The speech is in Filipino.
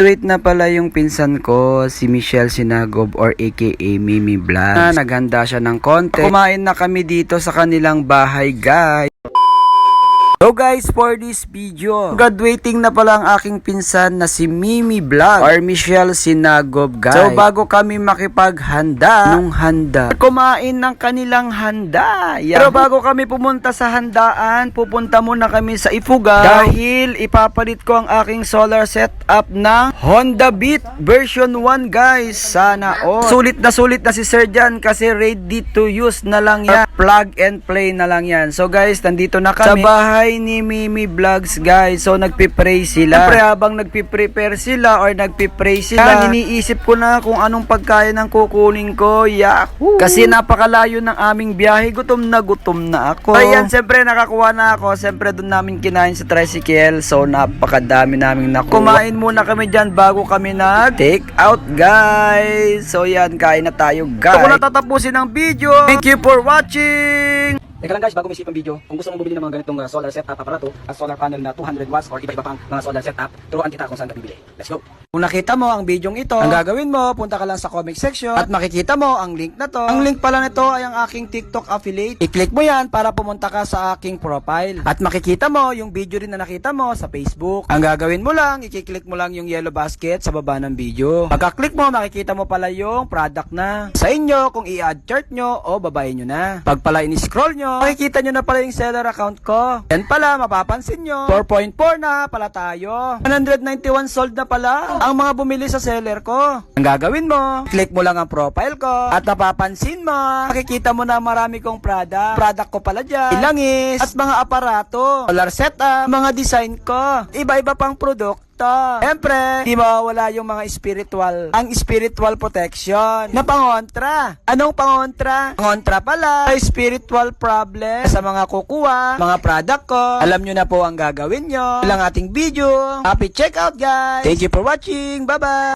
Graduate na pala yung pinsan ko, si Michelle Sinagob or aka Mimi Vlogs. Naghanda siya ng konti. Kumain na kami dito sa kanilang bahay, guys. So guys, for this video, graduating na pala ang aking pinsan na si Mimi Vlog or Michelle Sinagob, guys. So bago kami makipaghanda nung handa, kumain ng kanilang handa. Yeah. Pero bago kami pumunta sa handaan, pupunta muna kami sa Ifugao dahil ipapalit ko ang aking solar setup ng Honda Beat version 1, guys. Sana all. Sulit na si Sir Jan kasi ready to use na lang yan. Plug and play na lang yan. So guys, nandito na kami sa bahay ni Mimi Vlogs, guys. So nagpipray sila. Siyempre habang nagpiprepare sila or nagpipray sila, iniisip ko na kung anong pagkain ang kukunin ko. Yahoo! Kasi napakalayo ng aming biyahe. Gutom na ako. Ayan, siyempre nakakuha na ako. Siyempre doon namin kinain sa tricycle. So napakadami namin nakuha. Kumain muna kami dyan bago kami nag-take out, guys. So yan, kain na tayo, guys. Ako na tatapusin ang video. Thank you for watching. Teka lang guys, bago may isip ang video, kung gusto mong bumili ng mga ganitong solar setup aparato at solar panel na 200 watts or iba-iba pang mga solar setup, turuan kita kung saan ka bibili. Let's go! Kung nakita mo ang bidyong ito, ang gagawin mo, punta ka lang sa comment section at makikita mo ang link na to. Ang link pala nito ay ang aking TikTok affiliate. I-click mo yan para pumunta ka sa aking profile. At makikita mo yung video rin na nakita mo sa Facebook. Ang gagawin mo lang, i-click mo lang yung yellow basket sa baba ng video. Pagka-click mo, makikita mo pala yung product na. Sa inyo, kung i-add chart nyo o babayin nyo na. Pag pala in-scroll nyo, makikita nyo na pala yung seller account ko. Yan pala, mapapansin nyo, 4.4 na pala tayo. 191 sold na pala ang mga bumili sa seller ko. Ang gagawin mo, click mo lang ang profile ko at napapansin mo, makikita mo na marami kong product ko pala dyan, ilangis at mga aparato, solar setup, mga design ko, iba-iba pang produkto. Siyempre, di mawawala yung mga ang spiritual protection na pangontra. Anong pangontra? Pangontra pala sa spiritual problem sa mga kukuha, mga product ko. Alam nyo na po ang gagawin nyo. Ilang ating video. Happy checkout, guys. Thank you for watching. Bye-bye.